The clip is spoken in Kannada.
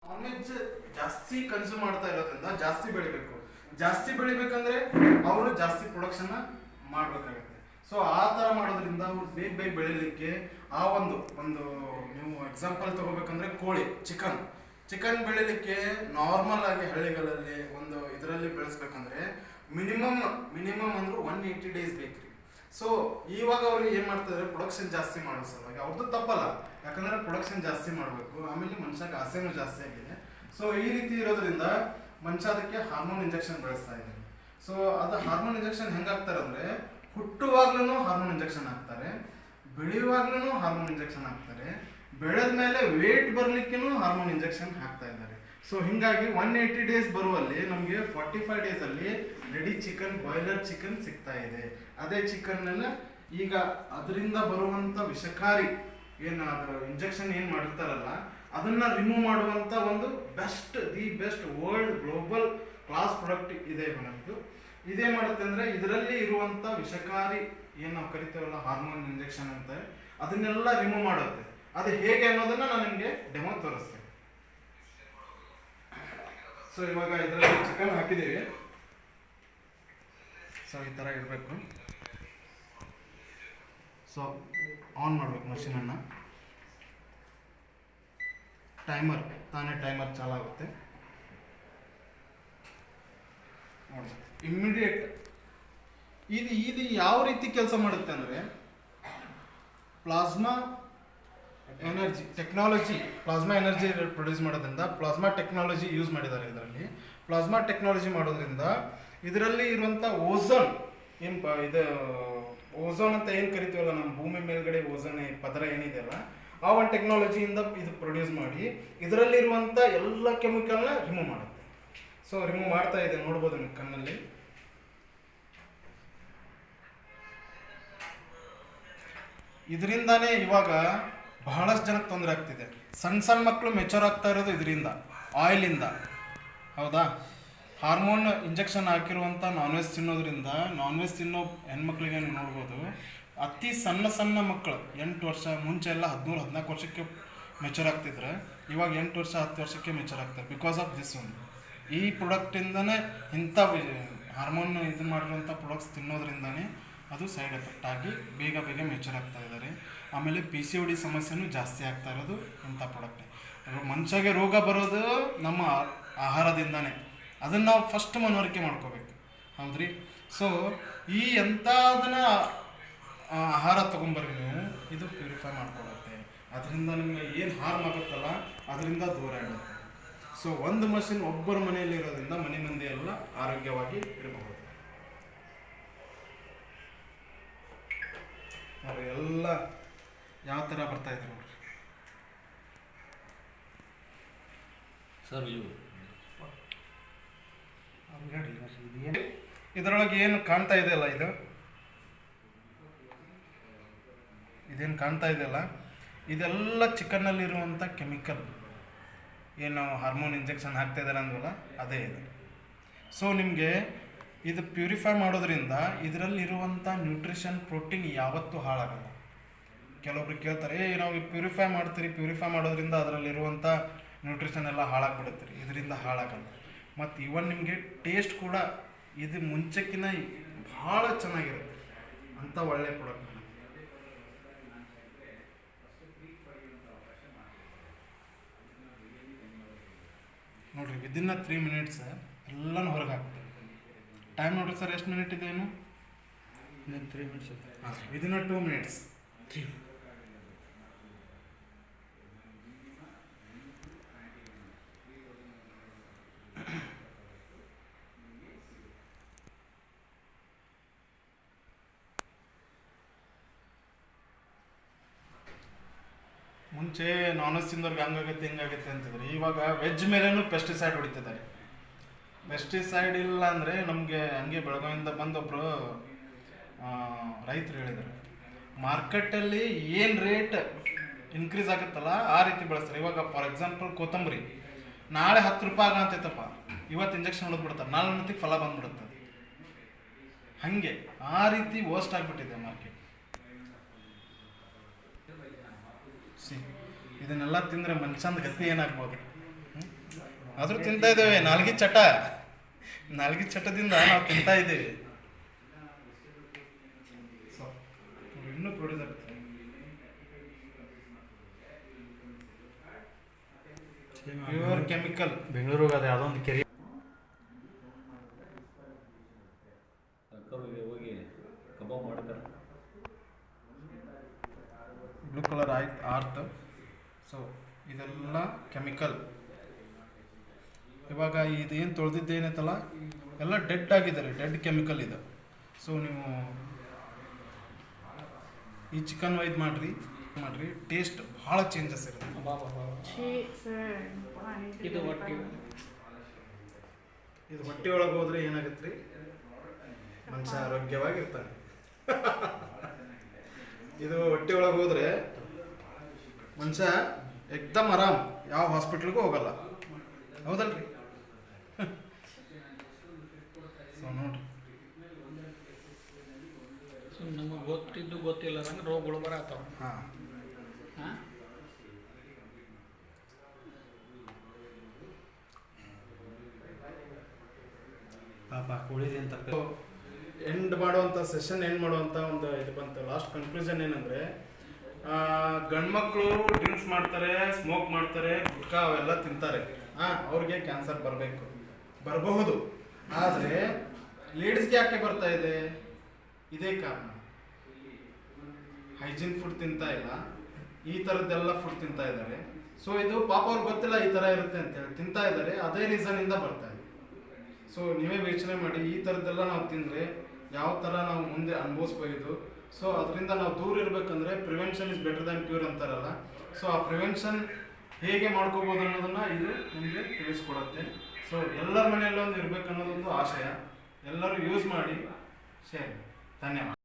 ನಾನ್ ವೆಜ್ ಜಾಸ್ತಿ ಕನ್ಸ್ಯೂಮ್ ಮಾಡ್ತಾ ಇರೋದ್ರಿಂದ ಜಾಸ್ತಿ ಬೆಳಿಬೇಕು. ಜಾಸ್ತಿ ಬೆಳಿಬೇಕಂದ್ರೆ ಅವರು ಜಾಸ್ತಿ ಪ್ರೊಡಕ್ಷನ್ ಮಾಡಬೇಕಾಗುತ್ತೆ. ಸೊ ಆ ಥರ ಮಾಡೋದ್ರಿಂದ ಅವ್ರು ಬೇಗ ಬೇಗ ಬೆಳಿಲಿಕ್ಕೆ ಆ ಒಂದು ಒಂದು ನೀವು ಎಕ್ಸಾಂಪಲ್ ತಗೋಬೇಕಂದ್ರೆ ಕೋಳಿ, ಚಿಕನ್ ಬೆಳಿಲಿಕ್ಕೆ ನಾರ್ಮಲ್ ಆಗಿ ಹಳ್ಳಿಗಳಲ್ಲಿ ಒಂದು ಇದರಲ್ಲಿ ಬೆಳೆಸ್ಬೇಕಂದ್ರೆ ಮಿನಿಮಮ್ ಅಂದ್ರೆ 180 ಡೇಸ್ ಬೇಕ್ರಿ. ಸೊ ಇವಾಗ ಅವ್ರು ಏನು ಮಾಡ್ತಾರೆ, ಪ್ರೊಡಕ್ಷನ್ ಜಾಸ್ತಿ ಮಾಡೋ ಸಲುವಾಗಿ ಅವ್ರದ್ದು ತಪ್ಪಲ್ಲ, ಯಾಕಂದ್ರೆ ಪ್ರೊಡಕ್ಷನ್ ಜಾಸ್ತಿ ಮಾಡಬೇಕು. ಆಮೇಲೆ ಮನುಷ್ಯಗೆ ಆಸೆನೂ ಜಾಸ್ತಿ ಆಗಿದೆ. ಸೊ ಈ ರೀತಿ ಇರೋದ್ರಿಂದ ಮನುಷ್ಯ ಅದಕ್ಕೆ ಹಾರ್ಮೋನ್ ಇಂಜೆಕ್ಷನ್ ಬೆಳೆಸ್ತಾ ಇದ್ದಾರೆ. ಸೊ ಅದು ಹಾರ್ಮೋನ್ ಇಂಜೆಕ್ಷನ್ ಹೆಂಗಾಗ್ತಾರೆ ಅಂದರೆ, ಹುಟ್ಟುವಾಗ್ಲೂ ಹಾರ್ಮೋನ್ ಇಂಜೆಕ್ಷನ್ ಹಾಕ್ತಾರೆ, ಬೆಳೆಯುವಾಗ್ಲೂ ಹಾರ್ಮೋನ್ ಇಂಜೆಕ್ಷನ್ ಹಾಕ್ತಾರೆ, ಬೆಳೆದ ಮೇಲೆ ವೇಟ್ ಬರ್ಲಿಕ್ಕೂ ಹಾರ್ಮೋನ್ ಇಂಜೆಕ್ಷನ್ ಹಾಕ್ತಾ ಇದ್ದಾರೆ. ಸೊ ಹಿಂಗಾಗಿ 180 ಡೇಸ್ ಬರುವಲ್ಲಿ ನಮಗೆ 45 ಡೇಸಲ್ಲಿ ರೆಡಿ ಚಿಕನ್, ಬಾಯ್ಲರ್ ಚಿಕನ್ ಸಿಗ್ತಾ ಇದೆ. ಅದೇ ಚಿಕನ್ನೆಲ್ಲ ಈಗ ಅದರಿಂದ ಬರುವಂಥ ವಿಷಕಾರಿ ಏನು ಅದರ ಇಂಜೆಕ್ಷನ್ ಏನು ಮಾಡಿರ್ತಾರಲ್ಲ ಅದನ್ನು ರಿಮೂವ್ ಮಾಡುವಂಥ ಒಂದು the best world global class product ಇದೆ ನಮ್ಮದು. ಇದೇ ಮಾಡುತ್ತೆ ಅಂದರೆ ಇದರಲ್ಲಿ ಇರುವಂಥ ವಿಷಕಾರಿ ಏನು ನಾವು ಕರಿತೇವಲ್ಲ ಹಾರ್ಮೋನ್ ಇಂಜೆಕ್ಷನ್ ಅಂತ, ಅದನ್ನೆಲ್ಲ ರಿಮೂವ್ ಮಾಡುತ್ತೆ. ಅದು ಹೇಗೆ ಅನ್ನೋದನ್ನು ನಾನು ನಿಮಗೆ ಡೆಮೋ ತೋರಿಸ್ತೇನೆ. ಸೊ ಇವಾಗ ಇದರಲ್ಲಿ ಚಿಕನ್ ಹಾಕಿದ್ದೀವಿ. ಸೊ ಈ ಥರ ಇಡಬೇಕು. ಸೊ ಆನ್ ಮಾಡಬೇಕು ಮಷೀನನ್ನು. ತಾನೇ ಟೈಮರ್ ಚಾಲಾಗುತ್ತೆ ನೋಡಿ. ಇಮ್ಮಿಡಿಯೇಟ್ ಇದು ಯಾವ ರೀತಿ ಕೆಲಸ ಮಾಡುತ್ತೆ ಅಂದರೆ, ಪ್ಲಾಸ್ಮಾ ಎನರ್ಜಿ ಪ್ರೊಡ್ಯೂಸ್ ಮಾಡೋದ್ರಿಂದ ಪ್ಲಾಸ್ಮಾ ಟೆಕ್ನಾಲಜಿ ಯೂಸ್ ಮಾಡಿದ್ದಾರೆ. ಇದರಲ್ಲಿ ಪ್ಲಾಸ್ಮಾ ಟೆಕ್ನಾಲಜಿ ಮಾಡೋದ್ರಿಂದ ಇದರಲ್ಲಿ ಇರುವಂಥ ಓಝೋನ್ ಅಂತ ಏನು ಕರಿತೀವಲ್ಲ, ನಮ್ಮ ಭೂಮಿ ಮೇಲ್ಗಡೆ ಓಝೋನ್ ಪದರ ಏನಿದೆಯಲ್ಲ, ಆ ಒಂದು ಟೆಕ್ನಾಲಜಿಯಿಂದ ಇದು ಪ್ರೊಡ್ಯೂಸ್ ಮಾಡಿ ಇದರಲ್ಲಿರುವಂಥ ಎಲ್ಲ ಕೆಮಿಕಲ್ನ ರಿಮೂವ್ ಮಾಡುತ್ತೆ. ಸೊ ರಿಮೂವ್ ಮಾಡ್ತಾ ಇದೆ, ನೋಡ್ಬೋದು ನೀವು ಕಣ್ಣಲ್ಲಿ. ಇದರಿಂದಾನೇ ಇವಾಗ ಬಹಳಷ್ಟು ಜನಕ್ಕೆ ತೊಂದರೆ ಆಗ್ತಿದೆ. ಸಣ್ಣ ಮಕ್ಕಳು ಮೆಚೂರ್ ಆಗ್ತಾ ಇರೋದು ಇದರಿಂದ, ಆಯಿಲಿಂದ. ಹೌದಾ? ಹಾರ್ಮೋನ್ ಇಂಜೆಕ್ಷನ್ ಹಾಕಿರುವಂಥ ನಾನ್ ವೆಜ್ ತಿನ್ನೋದ್ರಿಂದ, ನಾನ್ ವೆಜ್ ತಿನ್ನೋ ಹೆಣ್ಮಕ್ಳಿಗೆ ನೀವು ನೋಡ್ಬೋದು, ಅತಿ ಸಣ್ಣ ಮಕ್ಕಳು 8 ವರ್ಷ, ಮುಂಚೆ ಎಲ್ಲ 13-14 ವರ್ಷಕ್ಕೆ ಮೆಚೂರ್ ಆಗ್ತಿದ್ರೆ, ಇವಾಗ 8 ವರ್ಷ 10 ವರ್ಷಕ್ಕೆ ಮೆಚೂರ್ ಆಗ್ತಾರೆ. ಬಿಕಾಸ್ ಆಫ್ ದಿಸ್ ಒಂದು ಈ ಪ್ರಾಡಕ್ಟಿಂದನೇ, ಇಂಥ ಹಾರ್ಮೋನ್ ಇದು ಮಾಡಿರುವಂಥ ಪ್ರಾಡಕ್ಟ್ಸ್ ತಿನ್ನೋದ್ರಿಂದನೇ ಅದು ಸೈಡ್ ಎಫೆಕ್ಟ್ ಆಗಿ ಬೇಗ ಮೆಚೂರ್ ಆಗ್ತಾ ಇದ್ದಾರೆ. ಆಮೇಲೆ PCOD ಸಮಸ್ಯೆನೂ ಜಾಸ್ತಿ ಆಗ್ತಾ ಇರೋದು ಇಂಥ ಪ್ರಾಡಕ್ಟ್. ಮನುಷ್ಯಗೆ ರೋಗ ಬರೋದು ನಮ್ಮ ಆಹಾರದಿಂದನೇ. ಅದನ್ನು ನಾವು ಫಸ್ಟ್ ಮನವರಿಕೆ ಮಾಡ್ಕೋಬೇಕು. ಹೌದ್ರಿ? ಸೊ ಈ ಎಂಥದನ್ನು ಆಹಾರ ತೊಗೊಂಬರ್ರಿ ನೀವು, ಇದು ಪ್ಯೂರಿಫೈ ಮಾಡ್ಕೊಡುತ್ತೆ. ಅದರಿಂದ ನಿಮಗೆ ಏನು ಹಾರ್ಮ್ ಆಗುತ್ತಲ್ಲ ಅದರಿಂದ ದೂರ ಇಡುತ್ತೆ. ಸೊ ಒಂದು ಮಷಿನ್ ಒಬ್ಬರ ಮನೆಯಲ್ಲಿ ಇರೋದ್ರಿಂದ ಮನೆ ಮಂದಿ ಎಲ್ಲ ಆರೋಗ್ಯವಾಗಿ ಇರಬಹುದು. ನೋಡ್ರಿ ಎಲ್ಲ ಯಾವ ಥರ ಬರ್ತಾ ಇದೆ ನೋಡ್ರಿ ಸರ್. ಇದರೊಳಗೆ ಏನು ಕಾಣ್ತಾ ಇದೆಯಲ್ಲ, ಇದೇನು ಕಾಣ್ತಾ ಇದೆಯಲ್ಲ, ಇದೆಲ್ಲ ಚಿಕನ್ನಲ್ಲಿರುವಂಥ ಕೆಮಿಕಲ್. ಏನು ನಾವು ಹಾರ್ಮೋನ್ ಇಂಜೆಕ್ಷನ್ ಹಾಕ್ತಾ ಇದ್ದಾರೆ ಅಂದ್ವಲ್ಲ, ಅದೇ ಇದು. ಸೊ ನಿಮಗೆ ಇದು ಪ್ಯೂರಿಫೈ ಮಾಡೋದ್ರಿಂದ ಇದರಲ್ಲಿರುವಂಥ ನ್ಯೂಟ್ರಿಷನ್, ಪ್ರೋಟೀನ್ ಯಾವತ್ತೂ ಹಾಳಾಗಲ್ಲ. ಕೆಲವೊಬ್ರು ಕೇಳ್ತಾರೆ, ನಾವು ಪ್ಯೂರಿಫೈ ಮಾಡೋದ್ರಿಂದ ಅದರಲ್ಲಿರುವಂಥ ನ್ಯೂಟ್ರಿಷನ್ ಎಲ್ಲ ಹಾಳಾಗ್ಬಿಡುತ್ತೆ ರೀ. ಇದರಿಂದ ಹಾಳಾಗಲ್ಲ. ಮತ್ತು ಇವನ್ ನಿಮಗೆ ಟೇಸ್ಟ್ ಕೂಡ ಇದು ಮುಂಚೆಕ್ಕಿಂತ ಭಾಳ ಚೆನ್ನಾಗಿರುತ್ತೆ. ಅಂಥ ಒಳ್ಳೆಯ ಪ್ರಾಡಕ್ಟ್ ನೋಡಿರಿ. ವಿದಿನ್ 3 ಮಿನಿಟ್ಸ್ ಎಲ್ಲನೂ ಹೊರಗೆ ಹಾಕ್ತೀವಿ. ಟೈಮ್ ನೋಡ್ರಿ ಸರ್, ಎಷ್ಟು ಮಿನಿಟ್ ಇದೆ? ಏನು 3 ಮಿನಿಟ್ಸ್. Within 2 minutes. ಮುಂಚೆ ನಾನ್ ವೆಜ್ ತಿಂದವ್ರಿಗೆ ಹಿಂಗಾಗುತ್ತೆ ಅಂತಿದ್ರು. ಇವಾಗ ವೆಜ್ ಮೇಲೇನು ಪೆಸ್ಟಿಸೈಡ್ ಹೊಡಿತಿದ್ದಾರೆ. ಪೆಸ್ಟಿಸೈಡ್ ಇಲ್ಲ ಅಂದರೆ ನಮಗೆ ಹಂಗೆ ಬೆಳಗಾವಿಯಿಂದ ಬಂದೊಬ್ಬರು ರೈತರು ಹೇಳಿದರು, ಮಾರ್ಕೆಟಲ್ಲಿ ಏನು ರೇಟ್ ಇನ್ಕ್ರೀಸ್ ಆಗುತ್ತಲ್ಲ ಆ ರೀತಿ ಬೆಳೆಸ್ತಾರೆ. ಇವಾಗ ಫಾರ್ ಎಕ್ಸಾಂಪಲ್ ಕೊತ್ತಂಬರಿ ನಾಳೆ 10 ರೂಪಾಯಿ ಆಗಂತೈತಪ್ಪ, ಇವತ್ತು ಇಂಜೆಕ್ಷನ್ ಹೊಡೆದ್ಬಿಡ್ತಾರೆ, ನಾಳೆ ಹೊತ್ತಿಗೆ ಫಲ ಬಂದ್ಬಿಡುತ್ತೆ. ಹಾಗೆ ಆ ರೀತಿ ವರ್ಸ್ಟ್ ಆಗಿಬಿಟ್ಟಿದೆ ಮಾರ್ಕೆಟ್. ಇದನ್ನೆಲ್ಲ ತಿಂದರೆ ಮನುಷ್ಯನ ಗತಿ ಏನಾಗ್ಬೋದು? ಆದರೂ ತಿಂತಾ ಇದ್ದೇವೆ. ನಾಲ್ಗಿ ಚಟದಿಂದ ನಾವು ತಿಂತಾ ಇದ್ದೇವೆ. ಇನ್ನೂ ಪ್ರೊಡ್ಯೂಸರ್ ಪ್ಯೂರ್ ಕೆಮಿಕಲ್. ಬೆಂಗಳೂರಿಗೆ ಅದು ಯಾವುದೋ ಒಂದು ಕೆರೆ ಹೋಗಿ ಕಬಾಬ್ ಮಾಡ್ತಾರೆ. ಬ್ಲೂ ಕಲರ್ ಆರ್ತ್. ಸೊ ಇದೆಲ್ಲ ಕೆಮಿಕಲ್. ಇವಾಗ ಇದೇನು ತೊಳೆದಿದ್ದೇನೈತಲ್ಲ ಎಲ್ಲ ಡೆಡ್ ಆಗಿದ್ದಾರೆ, ಡೆಡ್ ಕೆಮಿಕಲ್ ಇದು. ಸೊ ನೀವು ಈ ಚಿಕನ್ ಒಯ್ದು ಮಾಡಿರಿ, ಟೇಸ್ಟ್ ಭಾಳ ಚೇಂಜಸ್ ಇರುತ್ತೆ. ಇದು ಹೊಟ್ಟೆ ಇದು ಹೊಟ್ಟೆ ಒಳಗೆ ಹೋದ್ರೆ ಏನಾಗುತ್ತೆ ರೀ, ಮನುಷ್ಯ ಆರೋಗ್ಯವಾಗಿರ್ತಾನೆ. ಇದು ಹೊಟ್ಟೆ ಒಳಗೆ ಹೋದ್ರೆ ಮನುಷ್ಯ ಎಕ್ದಮ್ ಆರಾಮ್, ಯಾವ ಹಾಸ್ಪಿಟ್ಲಿಗೂ ಹೋಗಲ್ಲ. ಹೌದಲ್ರಿ? ಸೊ ನೋಡ್ರಿ, ನಮಗೆ ಗೊತ್ತಿದ್ದು ಗೊತ್ತಿಲ್ಲ ನಂಗೆ ರೋಗಗಳು ಬರತ್ತಾವ. ಹಾಂ ಹಾಂ ಪಾಪ ಕೋಳಿದೆ ಅಂತ ಎಂಡ್ ಮಾಡುವಂಥ ಸೆಷನ್ ಎಂಡ್ ಮಾಡುವಂಥ ಒಂದು ಇದು ಬಂತು. ಲಾಸ್ಟ್ ಕನ್ಕ್ಲೂಷನ್ ಏನಂದರೆ, ಗಂಡ್ಮಕ್ಳು ಡ್ರಿಂಕ್ಸ್ ಮಾಡ್ತಾರೆ, ಸ್ಮೋಕ್ ಮಾಡ್ತಾರೆ, ಗುಟ್ಕಾ ಅವೆಲ್ಲ ತಿಂತಾರೆ. ಅವ್ರಿಗೆ ಕ್ಯಾನ್ಸರ್ ಬರಬಹುದು. ಆದರೆ ಲೇಡೀಸ್ಗೆ ಯಾಕೆ ಬರ್ತಾ ಇದೆ? ಇದೇ ಕಾರಣ, ಹೈಜೀನ್ ಫುಡ್ ತಿಂತಾ ಇಲ್ಲ, ಈ ಥರದ್ದೆಲ್ಲ ಫುಡ್ ತಿಂತಾ ಇದ್ದಾರೆ. ಸೊ ಇದು ಪಾಪ ಅವ್ರಿಗೆ ಗೊತ್ತಿಲ್ಲ ಈ ಥರ ಇರುತ್ತೆ ಅಂತೇಳಿ ತಿಂತಾ ಇದ್ದಾರೆ. ಅದೇ ರೀಸನಿಂದ ಬರ್ತಾ ಇದೆ. ಸೊ ನೀವೇ ಯೋಚನೆ ಮಾಡಿ, ಈ ಥರದ್ದೆಲ್ಲ ನಾವು ತಿಂದರೆ ಯಾವ ಥರ ನಾವು ಮುಂದೆ ಅನುಭವಿಸ್ಬೋದು. ಸೊ ಅದರಿಂದ ನಾವು ದೂರ ಇರಬೇಕಂದ್ರೆ prevention is better than cure ಅಂತಾರಲ್ಲ. ಸೊ ಆ ಪ್ರಿವೆನ್ಷನ್ ಹೇಗೆ ಮಾಡ್ಕೋಬೋದು ಅನ್ನೋದನ್ನು ಇದು ನಿಮಗೆ ತಿಳಿಸ್ಕೊಡುತ್ತೆ. ಸೊ ಎಲ್ಲರ ಮನೆಯಲ್ಲೊಂದು ಇರಬೇಕು ಅನ್ನೋದೊಂದು ಆಶಯ. ಎಲ್ಲರೂ ಯೂಸ್ ಮಾಡಿ, ಶೇರ್. ಧನ್ಯವಾದ.